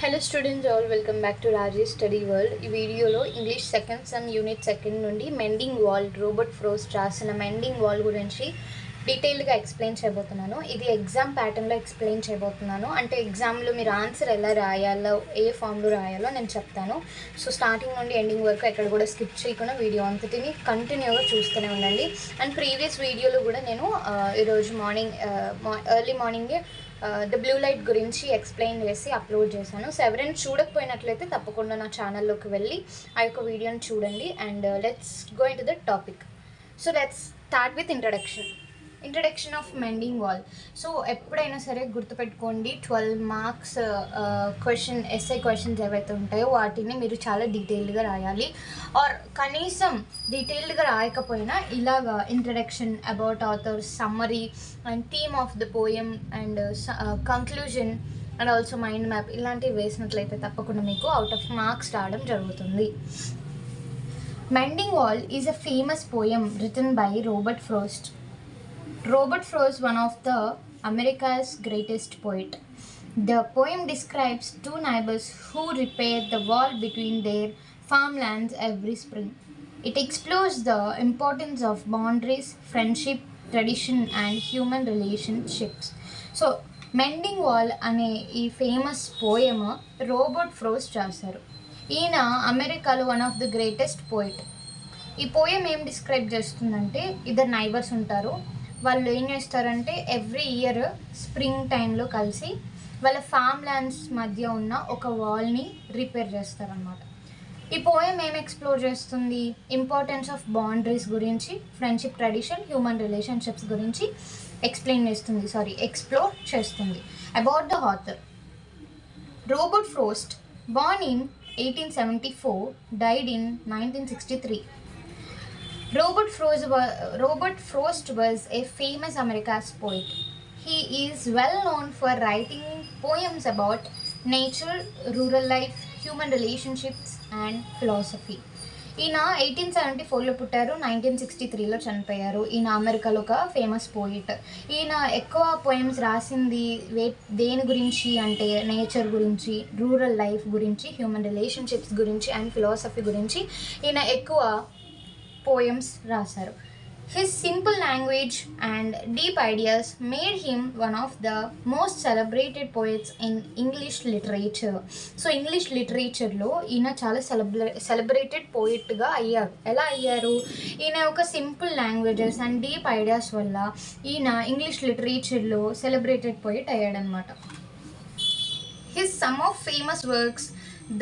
Hello students, all welcome back to Rajesh Study World. ఈ వీడియోలో English second some unit second నుండి mending wall Robert frost రాసిన mending wall గురించి డీటెయిల్గా explain చేయబోతున్నాను. ఇది ఎగ్జామ్ ప్యాటర్న్లో ఎక్స్ప్లెయిన్ చేయబోతున్నాను. అంటే ఎగ్జామ్లో మీరు ఆన్సర్ ఎలా రాయాలో, ఏ ఫామ్లో రాయాలో నేను చెప్తాను. సో స్టార్టింగ్ నుండి ఎండింగ్ వరకు ఎక్కడ కూడా స్కిప్ చేయకుండా వీడియో అంతటిని కంటిన్యూగా చూస్తూనే ఉండండి. అండ్ ప్రీవియస్ వీడియోలో కూడా నేను ఈరోజు మార్నింగ్ ఎర్లీ మార్నింగే ద బ్లూ లైట్ గురించి ఎక్స్ప్లెయిన్ చేసి అప్లోడ్ చేశాను. సో ఎవరైనా చూడకపోయినట్లయితే తప్పకుండా నా ఛానల్లోకి వెళ్ళి ఆ యొక్క వీడియోని చూడండి. And let's go in to the topic. So let's start with introduction of mending wall. So ఎప్పుడైనా సరే గుర్తుపెట్టుకోండి, 12 మార్క్స్ ఎస్ఏ క్వశ్చన్స్ ఏవైతే ఉంటాయో వాటిని మీరు చాలా డీటెయిల్డ్గా రాయాలి. ఆర్ కనీసం డీటెయిల్డ్గా రాయకపోయినా ఇలాగా introduction, about author, summary and theme of the poem and conclusion and also mind map ఇలాంటివి వేసినట్లయితే తప్పకుండా మీకు అవుట్ ఆఫ్ మార్క్స్ రావడం జరుగుతుంది. Mending Wall is a famous poem written by Robert Frost. Robert Frost, one of the America's greatest poet. The poem describes two neighbors who repair the wall between their farmlands every spring. It explores the importance of boundaries, friendship, tradition and human relationships. So, Mending Wall అనే ఈ famous poem Robert frost రాశారు. ఈయన అమెరికాలో one of the greatest poet. ఈ poem ఏం describe చేస్తుందంటే, ఇద్దరు neighbours ఉంటారు. వాళ్ళు ఏం చేస్తారంటే ఎవ్రీ ఇయర్ స్ప్రింగ్ టైంలో కలిసి వాళ్ళ ఫామ్ ల్యాండ్స్ మధ్య ఉన్న ఒక వాల్ని రిపేర్ చేస్తారనమాట. ఈ పోయం ఏం ఎక్స్ప్లోర్ చేస్తుంది? ఇంపార్టెన్స్ ఆఫ్ బౌండరీస్ గురించి, ఫ్రెండ్షిప్, ట్రెడిషన్, హ్యూమన్ రిలేషన్షిప్స్ గురించి ఎక్స్ప్లోర్ చేస్తుంది. About the author, Robert Frost, born in 1874, died in 1963. Robert Frost was a famous American poet. He is well known for writing poems about nature, rural life, human relationships and philosophy. ఈయన 1874లో పుట్టారు, 1963లో చనిపోయారు. ఈయన అమెరికాలో ఒక famous poet. ఈయన ఎక్కువ poems రాసింది దేని గురించి అంటే నేచర్ గురించి, రూరల్ లైఫ్ గురించి, హ్యూమన్ రిలేషన్షిప్స్ గురించి అండ్ ఫిలాసఫీ గురించి ఈయన ఎక్కువ పోయమ్స్ రాశారు. His simple language and deep ideas made him one of the most celebrated poets in English literature. So English లిటరేచర్లో ఈయన చాలా సెలబ్రేటెడ్ పోయిట్గా అయ్యారు. ఎలా అయ్యారు? ఈయన ఒక simple languages and deep ideas వల్ల ఈయన ఇంగ్లీష్ లిటరేచర్లో సెలబ్రేటెడ్ పోయిట్ అయ్యాడనమాట. His some of famous works,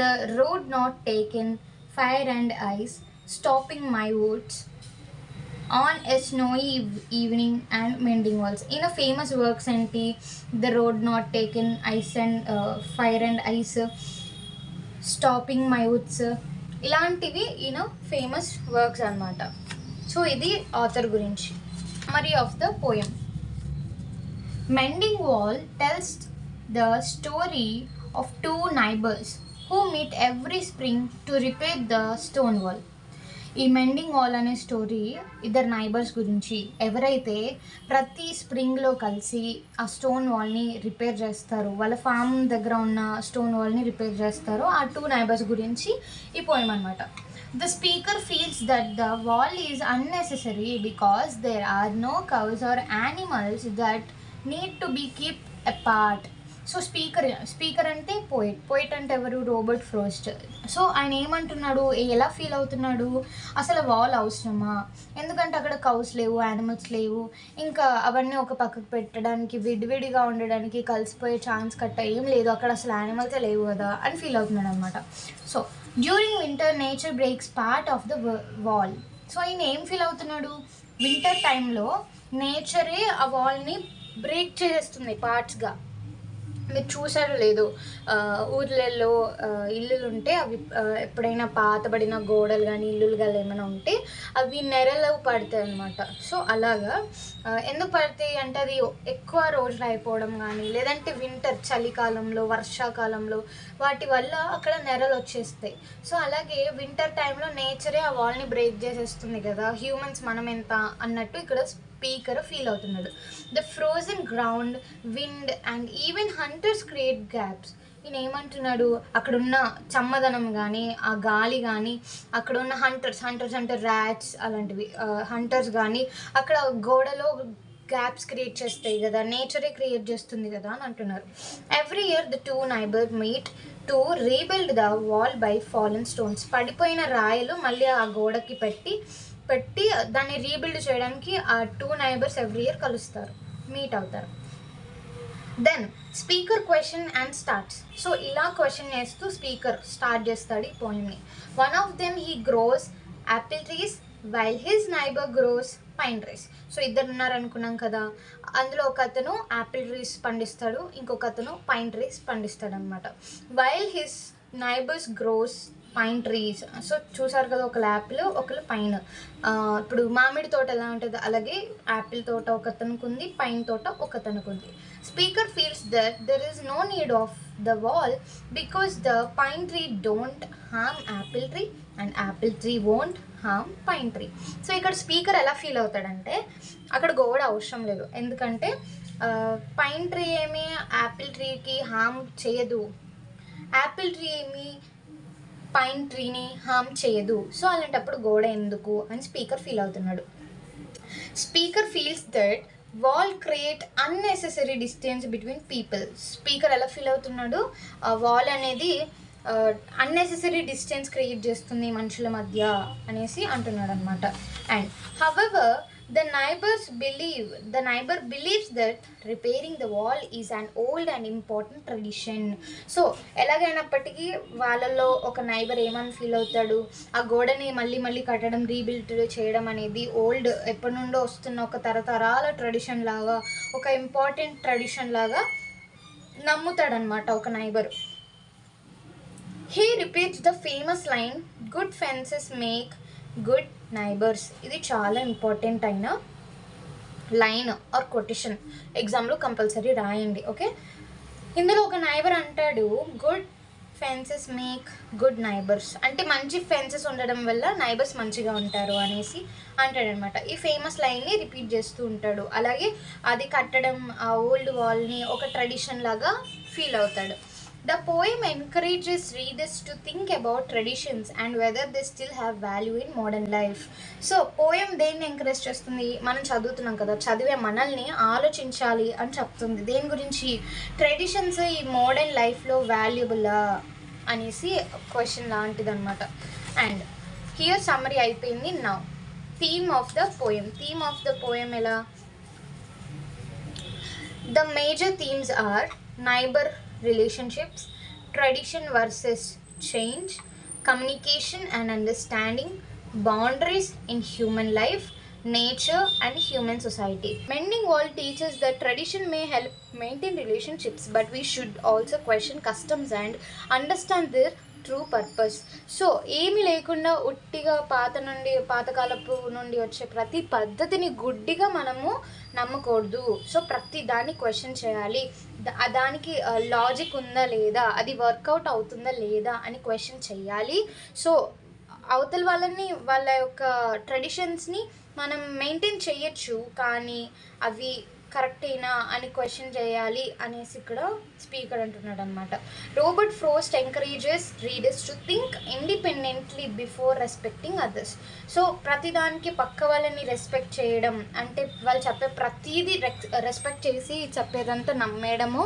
The Road Not Taken, Fire and Ice, Stopping My Woods, On a Snowy Evening and Mending Walls. ఈయన ఫేమస్ వర్క్స్ ఏంటి? The road not taken, fire and ice, stopping my Woods, ఇలాంటివి ఈయన famous works అనమాట. So ఇది author గురించి. Summary of the poem. Mending wall tells the story of two neighbours who meet every spring to repair the stone wall. ఈ mending wall అనే story ఇద్దరు neighbours గురించి. ఎవరైతే ప్రతి స్ప్రింగ్లో కలిసి ఆ స్టోన్ వాల్ని రిపేర్ చేస్తారో, వాళ్ళ ఫామ్ దగ్గర ఉన్న స్టోన్ వాల్ని రిపేర్ చేస్తారో ఆ టూ నైబర్స్ గురించి ఈ పోయం అనమాట. The speaker feels that the wall is unnecessary because there are no cows or animals that need to be kept apart. So speaker అంటే పోయిట్ అంటే ఎవరు? Robert frost. సో ఆయన ఏమంటున్నాడు, ఎలా ఫీల్ అవుతున్నాడు? అసలు వాల్ అవసరమా? ఎందుకంటే అక్కడ కౌస్ లేవు, యానిమల్స్ లేవు, ఇంకా అవన్నీ ఒక పక్కకు పెట్టడానికి, విడివిడిగా ఉండడానికి, కలిసిపోయే ఛాన్స్ కట్ట ఏం లేదు, అక్కడ అసలు యానిమల్సే లేవు కదా అని ఫీల్ అవుతున్నాడు అనమాట. So during winter nature breaks part of the wall. So ఆయన ఏం ఫీల్ అవుతున్నాడు? వింటర్ టైంలో నేచరే ఆ వాల్ని బ్రేక్ చేసేస్తుంది పార్ట్స్గా. మీరు చూసారో లేదు, ఊర్లలో ఇల్లులు ఉంటే అవి ఎప్పుడైనా పాతబడిన గోడలు కానీ ఇల్లులు కానీ ఏమైనా ఉంటే అవి నెరలు పడతాయి అన్నమాట. సో అలాగా ఎందుకు పడతాయి అంటే అది ఎక్కువ రోజులు అయిపోవడం కానీ, లేదంటే వింటర్ చలికాలంలో, వర్షాకాలంలో వాటి వల్ల అక్కడ నెరలు వచ్చేస్తాయి. సో అలాగే వింటర్ టైంలో నేచరే ఆ వాల్ని బ్రేక్ చేసేస్తుంది కదా, హ్యూమన్స్ మనం ఎంత అన్నట్టు ఇక్కడ స్పీకర్ ఫీల్ అవుతున్నాడు. The frozen ground, wind and even hunters create gaps ఈయన ఏమంటున్నాడు, అక్కడున్న చమ్మదనం కానీ ఆ గాలి కానీ అక్కడున్న హంటర్స్ అంటే ర్యాట్స్ అలాంటివి హంటర్స్ కానీ అక్కడ గోడలో గ్యాప్స్ క్రియేట్ చేస్తాయి కదా, నేచరే క్రియేట్ చేస్తుంది కదా అని అంటున్నారు. Every year the 2 neighbors meet to rebuild the wall by fallen stones. పడిపోయిన రాయలు మళ్ళీ ఆ గోడకి పెట్టి దాన్ని రీబిల్డ్ చేయడానికి ఆ 2 neighbors ఎవ్రీ ఇయర్ కలుస్తారు, మీట్ అవుతారు. Then speaker question and starts. So ఇలా క్వశ్చన్ చేస్తూ స్పీకర్ స్టార్ట్ చేస్తాడు ఈ పోయిమ్ని. One of them he grows apple trees while his neighbour grows pine trees. So ఇద్దరు ఉన్నారు అనుకున్నాం కదా, అందులో ఒక అతను యాపిల్ ట్రీస్ పండిస్తాడు, ఇంకొక అతను పైన్ ట్రీస్ పండిస్తాడు అనమాట. While his neighbours gross pine trees. So చూసారు కదా, ఒకళ్ళు యాపిల్ ఒకళ్ళు పైన్. ఇప్పుడు మామిడి తోట ఎలా ఉంటుంది అలాగే యాపిల్ తోట ఒకతనికి ఉంది, పైన్ తోట ఒకతనికి ఉంది. Speaker feels that there is no need of the wall because the pine tree don't harm apple tree and apple tree won't harm pine tree. So ఇక్కడ స్పీకర్ ఎలా ఫీల్ అవుతాడంటే అక్కడ గోడ అవసరం లేదు, ఎందుకంటే పైన్ ట్రీ ఏమి యాపిల్ ట్రీకి హార్మ్ చేయదు, యాపిల్ ట్రీ ఏమి పైన్ ట్రీని హార్మ్ చేయదు. సో అలాంటప్పుడు గోడ ఎందుకు అని స్పీకర్ ఫీల్ అవుతున్నాడు. Speaker feels that wall create unnecessary distance between people. Speaker ఎలా ఫీల్ అవుతున్నాడు, వాల్ అనేది అన్నెసెసరీ డిస్టెన్స్ క్రియేట్ చేస్తుంది మనుషుల మధ్య అనేసి అంటున్నాడు అనమాట. And however the neighbor believes that repairing the wall is an old and important tradition. So ఎలాగైనప్పటికీ వాళ్ళల్లో ఒక నైబర్ ఏమని ఫీల్ అవుతాడు, ఆ గోడని మళ్ళీ కట్టడం రీబిల్డ్ చేయడం అనేది ఓల్డ్ ఎప్పటి నుండో వస్తున్న ఒక తరతరాల ట్రెడిషన్ లాగా, ఒక ఇంపార్టెంట్ ట్రెడిషన్ లాగా నమ్ముతాడనమాట ఒక neighbour. He repeats the famous line, good fences make good neighbours. ఇది చాలా ఇంపార్టెంట్ అయిన లైన్ ఆర్ కొటేషన్, ఎగ్జామ్లో కంపల్సరీ రాయండి. ఓకే, ఇందులో ఒక నైబర్ అంటాడు good fences make good neighbours, అంటే మంచి ఫెన్సెస్ ఉండడం వల్ల నైబర్స్ మంచిగా ఉంటారు అనేసి అంటాడనమాట. ఈ ఫేమస్ లైన్ని రిపీట్ చేస్తూ ఉంటాడు. అలాగే అది కట్టడం ఆ ఓల్డ్ వాల్ని ఒక ట్రెడిషన్ లాగా ఫీల్ అవుతాడు. The poem encourages readers to think about traditions and whether they still have value in modern life. So poem దేన్ని ఎంకరేజ్ చేస్తుంది, మనం చదువుతున్నాం కదా, చదివే మనల్ని ఆలోచించాలి అని చెప్తుంది. దేని గురించి, ట్రెడిషన్స్ ఈ మోడర్న్ లైఫ్లో వాల్యుబులా అనేసి క్వశ్చన్ లాంటిది అనమాట. అండ్ హియర్ సమ్మరీ అయిపోయింది. Now theme of the poem ఎలా, the major themes are neighbour relationships, tradition versus change, communication and understanding, boundaries in human life, nature and human society. Mending Wall teaches that tradition may help maintain relationships, but we should also question customs and understand their true purpose. So ఏమీ లేకుండా ఉట్టిగా పాతకాలపు నుండి వచ్చే ప్రతి పద్ధతిని గుడ్డిగా మనము నమ్మకూడదు. సో ప్రతి దాన్ని క్వశ్చన్ చేయాలి, దానికి లాజిక్ ఉందా లేదా, అది వర్కౌట్ అవుతుందా లేదా అని క్వశ్చన్ చేయాలి. సో అవతల వాళ్ళ యొక్క ట్రెడిషన్స్ని మనం మెయింటైన్ చేయొచ్చు, కానీ అవి కరెక్టేనా అని క్వశ్చన్ చేయాలి అనేసి ఇక్కడ స్పీకర్ అంటున్నాడు అనమాట. Robert frost encourages readers to think independently before respecting others. So ప్రతిదానికి పక్క వాళ్ళని రెస్పెక్ట్ చేయడం అంటే వాళ్ళు చెప్పే ప్రతిదీ రెస్పెక్ట్ చేసి చెప్పేదంతా నమ్మేయడము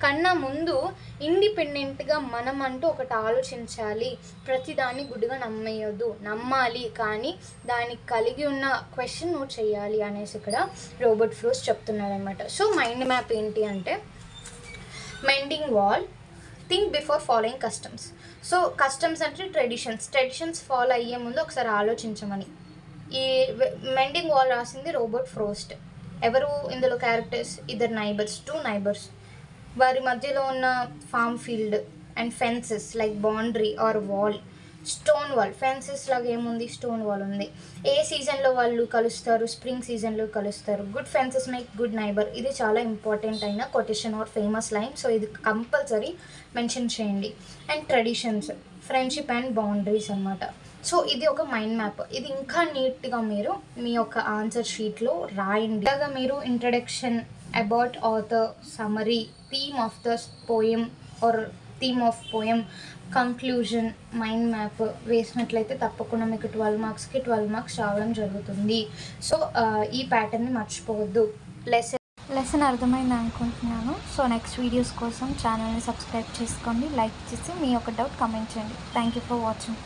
కన్నా ముందు ఇండిపెండెంట్గా మనం అంటూ ఒకటి ఆలోచించాలి. ప్రతిదాన్ని గుడ్డుగా నమ్మాలి, కానీ దానికి కలిగి ఉన్న క్వశ్చన్ నువ్వు చేయాలి అనేసి ఇక్కడ రాబర్ట్ ఫ్రోస్ట్ చెప్తున్నాడు అనమాట. సో మైండ్ మ్యాప్ ఏంటి అంటే, mending wall, think before following customs. So customs అంటే ట్రెడిషన్స్ ఫాలో అయ్యే ముందు ఒకసారి ఆలోచించమని. ఈ మెండింగ్ వాల్ రాసింది రాబర్ట్ ఫ్రోస్ట్. ఎవరు ఇందులో క్యారెక్టర్స్, ఇద్దరు నైబర్స్, 2 neighbors. వారి మధ్యలో ఉన్న farm field and fences like boundary or wall, stone wall. Fences లాగా ఏముంది, స్టోన్ వాల్ ఉంది. ఏ సీజన్లో వాళ్ళు కలుస్తారు, స్ప్రింగ్ సీజన్లో కలుస్తారు. Good fences make good neighbour, ఇది చాలా ఇంపార్టెంట్ అయిన quotation or famous line. So ఇది కంపల్సరీ మెన్షన్ చేయండి. And traditions, friendship and boundaries అన్నమాట. సో ఇది ఒక మైండ్ మ్యాప్. ఇది ఇంకా నీట్గా మీరు మీ యొక్క ఆన్సర్ షీట్లో రాయండి. ఇలాగా మీరు introduction, about author, summary, theme of the poem or theme of poem, conclusion, mind map వేసినట్లయితే తప్పకుండా మీకు 12 మార్క్స్కి 12 మార్క్స్ రావడం జరుగుతుంది. సో ఈ ప్యాటర్న్ని మర్చిపోవద్దు. లెసన్ అర్థమైంది అనుకుంటున్నాను. సో నెక్స్ట్ వీడియోస్ కోసం ఛానల్ని సబ్స్క్రైబ్ చేసుకోండి, లైక్ చేసి మీ యొక్క డౌట్ కమెంట్ చేయండి. Thank you for watching.